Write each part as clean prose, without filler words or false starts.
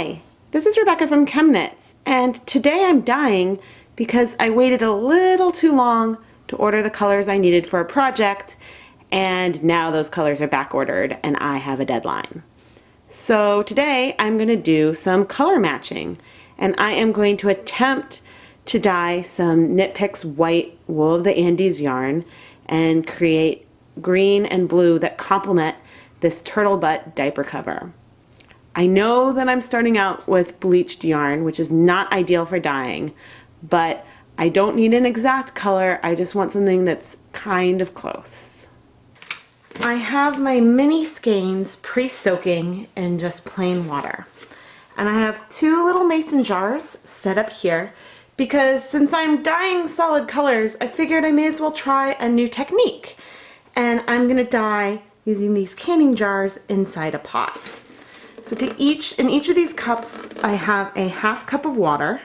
Hi, this is Rebecca from ChemKnits, and today I'm dyeing because I waited a little too long to order the colors I needed for a project, and now those colors are back ordered and I have a deadline. So today I'm going to do some color matching, and I am going to attempt to dye some KnitPicks white wool of the Andes yarn and create green and blue that complement this turtle butt diaper cover. I know that I'm starting out with bleached yarn, which is not ideal for dyeing, but I don't need an exact color. I just want something that's kind of close. I have my mini skeins pre-soaking in just plain water. And I have two little mason jars set up here because since I'm dyeing solid colors, I figured I may as well try a new technique. And I'm going to dye using these canning jars inside a pot. So in each of these cups, I have a half cup of water,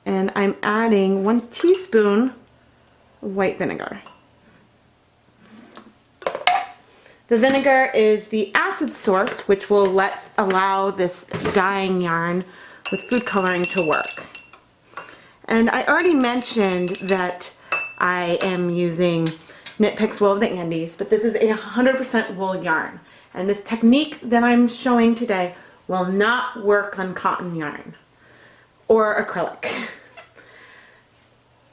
and I'm adding 1 teaspoon of white vinegar. The vinegar is the acid source, which will allow this dyeing yarn with food coloring to work. And I already mentioned that I am using KnitPicks Wool of the Andes, but this is a 100% wool yarn. And this technique that I'm showing today will not work on cotton yarn or acrylic.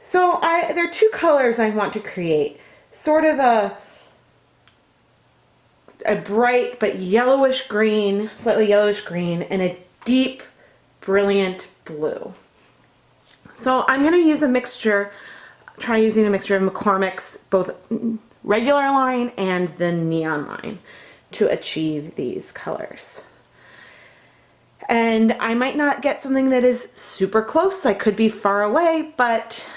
So there are two colors I want to create. Sort of a bright but yellowish green, slightly yellowish green, and a deep, brilliant blue. So I'm going to use a mixture, try using a mixture of McCormick's, both regular line and the neon line, to achieve these colors. And I might not get something that is super close. I could be far away, but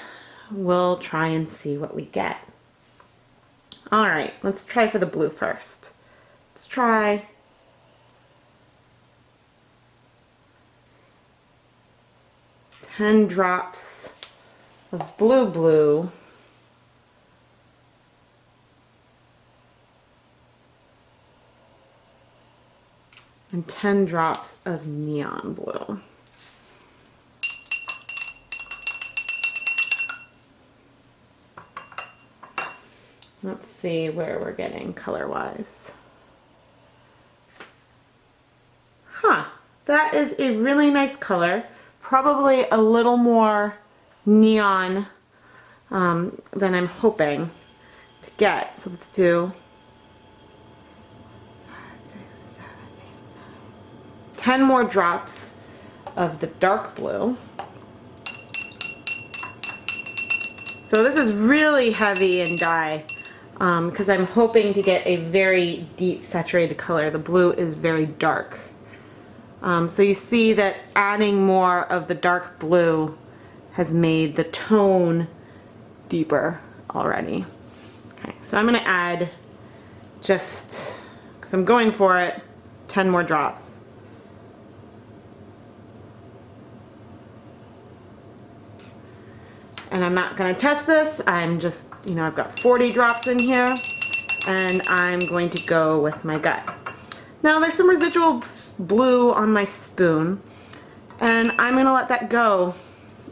we'll try and see what we get. All right, let's try for the blue first. Let's try ten drops of blue and 10 drops of neon blue. Let's see where we're getting color-wise. That is a really nice color. Probably a little more neon than I'm hoping to get. So let's do 10 more drops of the dark blue. So this is really heavy in dye because I'm hoping to get a very deep saturated color. The blue is very dark. So you see that adding more of the dark blue has made the tone deeper already. Okay, so I'm going to add just, because I'm going for it, 10 more drops. And I'm not going to test this. I'm just, I've got 40 drops in here, and I'm going to go with my gut. Now there's some residual blue on my spoon, and I'm going to let that go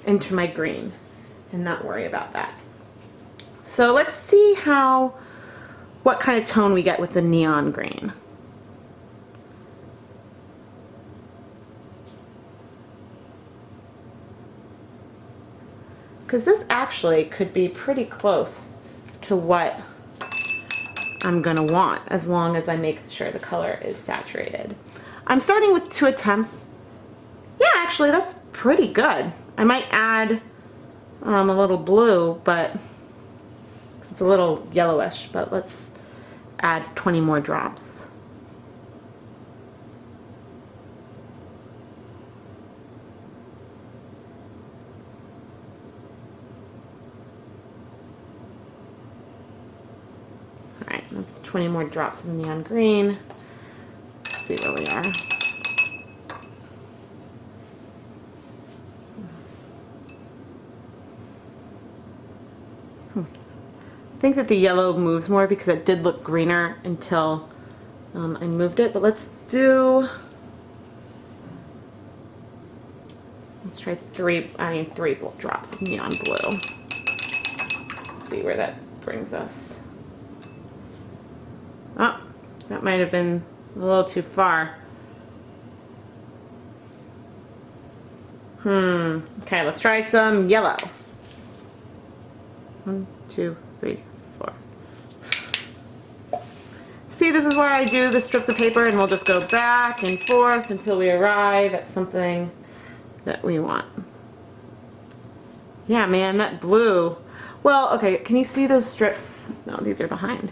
into my green and not worry about that. So let's see what kind of tone we get with the neon green. Because this actually could be pretty close to what I'm going to want, as long as I make sure the color is saturated. I'm starting with 2 attempts. Yeah, actually that's pretty good. I might add a little blue, but it's a little yellowish, but let's add 20 more drops. Alright, that's 20 more drops of neon green. Let's see where we are. I think that the yellow moves more because it did look greener until I moved it, but let's do Let's try three drops of neon blue. Let's see where that brings us. Oh, that might have been a little too far. Okay, let's try some yellow. 1, 2, 3, 4. See, this is where I do the strips of paper and we'll just go back and forth until we arrive at something that we want. Yeah, man, that blue. Well, okay, can you see those strips? No, these are behind.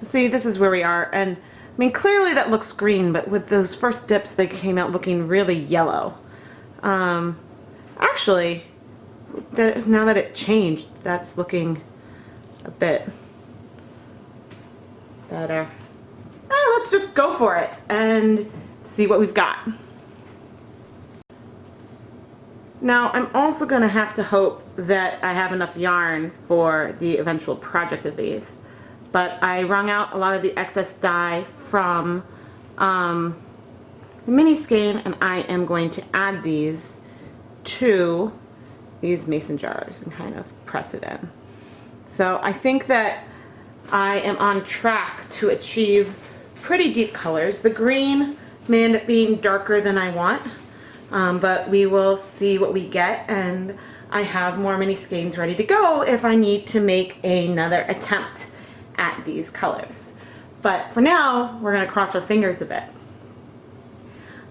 So see, this is where we are, and I mean, clearly that looks green, but with those first dips, they came out looking really yellow. Actually, now that it changed, that's looking a bit better. Let's just go for it and see what we've got. Now, I'm also going to have to hope that I have enough yarn for the eventual project of these. But I wrung out a lot of the excess dye from the mini skein, and I am going to add these to these mason jars and kind of press it in. So I think that I am on track to achieve pretty deep colors. The green may end up being darker than I want, but we will see what we get, and I have more mini skeins ready to go if I need to make another attempt at these colors. But for now, we're going to cross our fingers a bit.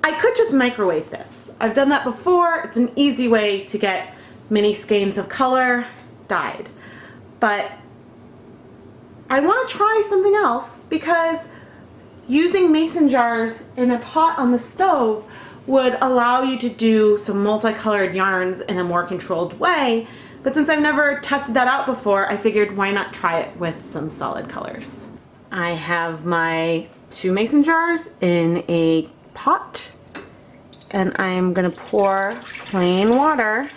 I could just microwave this. I've done that before. It's an easy way to get mini skeins of color dyed. But I want to try something else, because using mason jars in a pot on the stove would allow you to do some multicolored yarns in a more controlled way. But since I've never tested that out before, I figured why not try it with some solid colors. I have my 2 mason jars in a pot, and I'm going to pour plain water.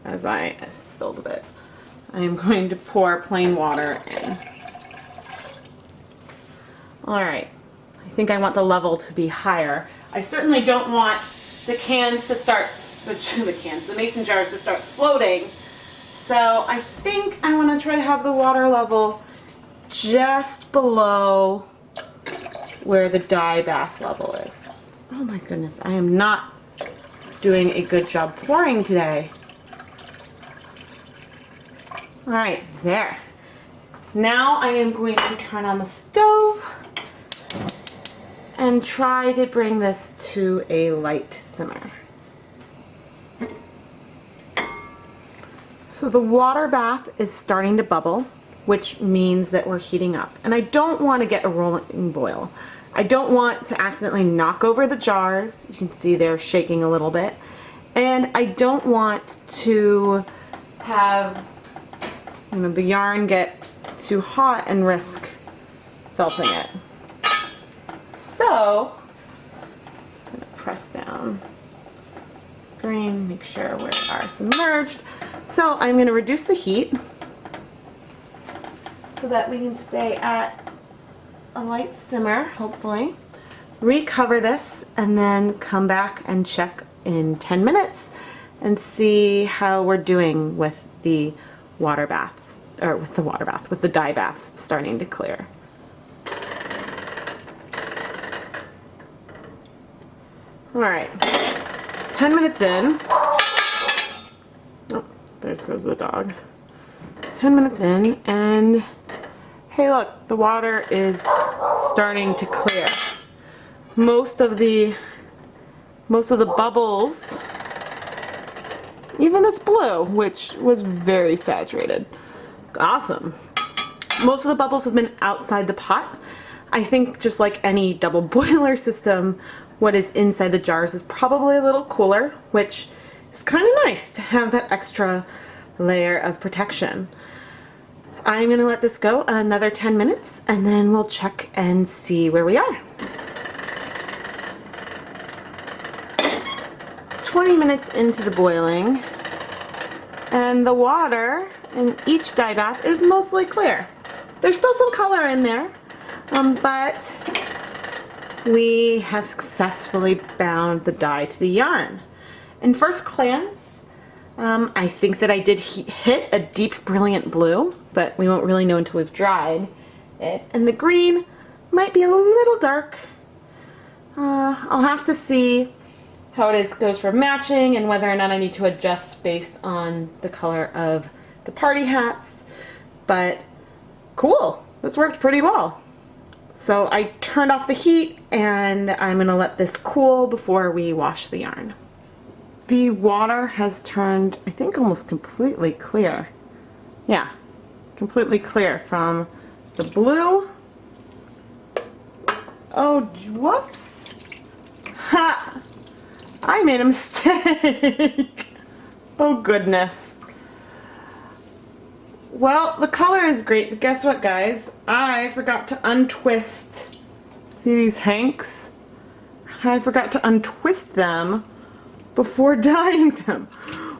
As I spilled a bit, I am going to pour plain water in. Alright, I think I want the level to be higher. I certainly don't want the cans to start, the mason jars to start floating. So I think I want to try to have the water level just below where the dye bath level is. Oh my goodness, I am not doing a good job pouring today. Alright, there. Now I am going to turn on the stove and try to bring this to a light simmer. So the water bath is starting to bubble, which means that we're heating up. And I don't want to get a rolling boil. I don't want to accidentally knock over the jars. You can see they're shaking a little bit. And I don't want to have, the yarn get too hot and risk felting it. So, just going to press down green, make sure we are submerged. So I'm going to reduce the heat so that we can stay at a light simmer, hopefully. Recover this and then come back and check in 10 minutes and see how we're doing with the water baths, or with the dye baths starting to clear. Alright, 10 minutes in. Oh, there goes the dog. 10 minutes in, and hey look, the water is starting to clear. Most of the bubbles, even this blue, which was very saturated. Awesome. Most of the bubbles have been outside the pot. I think just like any double boiler system, what is inside the jars is probably a little cooler, which is kind of nice to have that extra layer of protection. I'm going to let this go another 10 minutes and then we'll check and see where we are. 20 minutes into the boiling, and the water in each dye bath is mostly clear. There's still some color in there, But we have successfully bound the dye to the yarn. And first glance, I think that I did hit a deep brilliant blue, but we won't really know until we've dried it. And the green might be a little dark. I'll have to see how goes for matching and whether or not I need to adjust based on the color of the party hats. But cool, this worked pretty well. So I turned off the heat and I'm gonna let this cool before we wash the yarn. The water has turned, I think, almost completely clear. Yeah, completely clear from the blue. Oh, whoops. Ha! I made a mistake. Oh goodness. Well, the color is great, but guess what, guys? I forgot to untwist. See these hanks? I forgot to untwist them before dyeing them,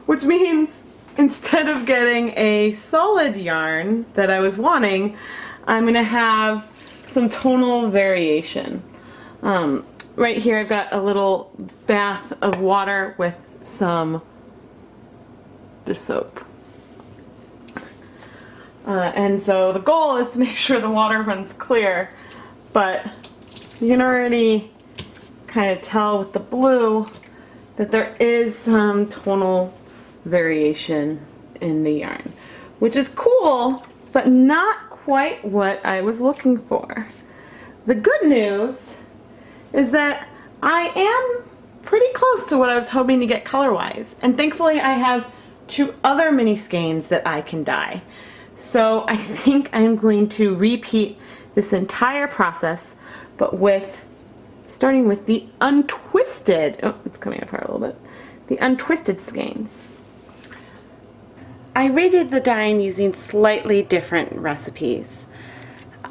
which means instead of getting a solid yarn that I was wanting, I'm gonna have some tonal variation. Right here I've got a little bath of water with some dish soap. And so the goal is to make sure the water runs clear, but you can already kind of tell with the blue that there is some tonal variation in the yarn, which is cool, but not quite what I was looking for. The good news is that I am pretty close to what I was hoping to get color-wise, and thankfully I have 2 other mini skeins that I can dye. So I think I'm going to repeat this entire process, but starting with the untwisted, oh, it's coming apart a little bit, the untwisted skeins. I rated the dyeing using slightly different recipes.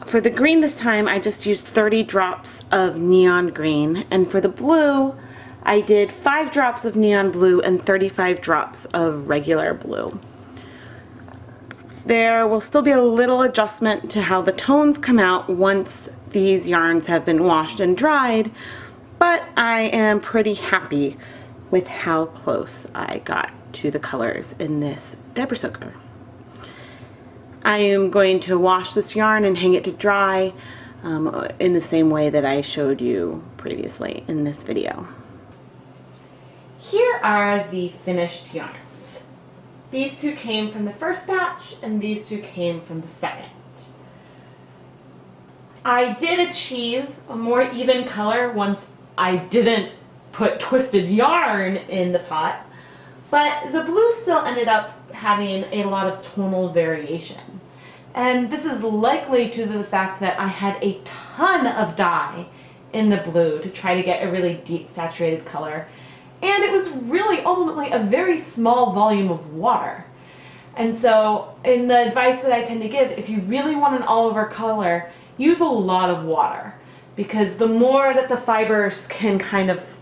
For the green this time, I just used 30 drops of neon green, and for the blue, I did 5 drops of neon blue and 35 drops of regular blue. There will still be a little adjustment to how the tones come out once these yarns have been washed and dried, but I am pretty happy with how close I got to the colors in this diaper soaker. I am going to wash this yarn and hang it to dry in the same way that I showed you previously in this video. Here are the finished yarns. These 2 came from the first batch and these 2 came from the second. I did achieve a more even color once I didn't put twisted yarn in the pot, but the blue still ended up having a lot of tonal variation. And this is likely due to the fact that I had a ton of dye in the blue to try to get a really deep saturated color. And it was really ultimately a very small volume of water. And so in the advice that I tend to give, if you really want an all-over color, use a lot of water, because the more that the fibers can kind of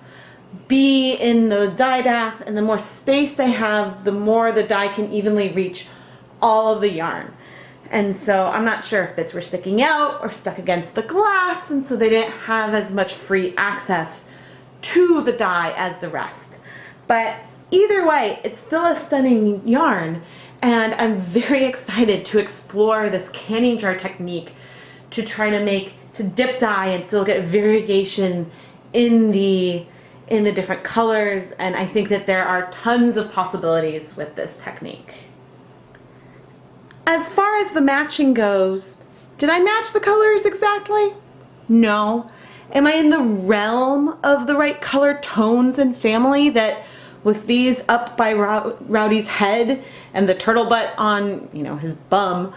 be in the dye bath and the more space they have, the more the dye can evenly reach all of the yarn. And so I'm not sure if bits were sticking out or stuck against the glass, and so they didn't have as much free access to the dye as the rest. But either way, it's still a stunning yarn, and I'm very excited to explore this canning jar technique to try to dip dye and still get variation in the different colors, and I think that there are tons of possibilities with this technique. As far as the matching goes, did I match the colors exactly? No. Am I in the realm of the right color tones and family that with these up by Rowdy's head and the turtle butt on, his bum,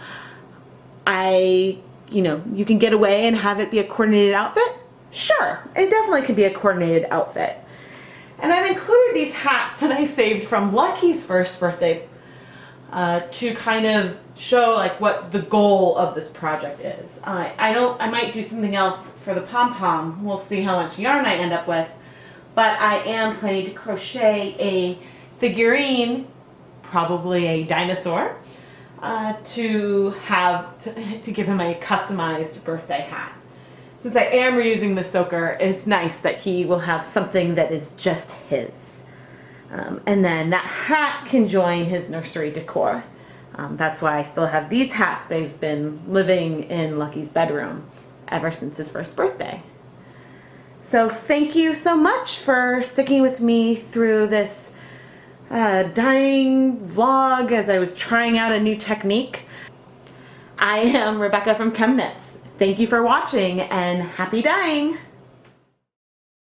you can get away and have it be a coordinated outfit? Sure, it definitely could be a coordinated outfit. And I've included these hats that I saved from Lucky's first birthday to kind of show what the goal of this project is. I might do something else for the pom-pom. We'll see how much yarn I end up with. But I am planning to crochet a figurine, probably a dinosaur, to give him a customized birthday hat. since I am reusing the soaker, it's nice that he will have something that is just his. And then that hat can join his nursery decor. That's why I still have these hats. They've been living in Lucky's bedroom ever since his first birthday. So thank you so much for sticking with me through this dyeing vlog as I was trying out a new technique. I am Rebecca from ChemKnits. Thank you for watching and happy dyeing!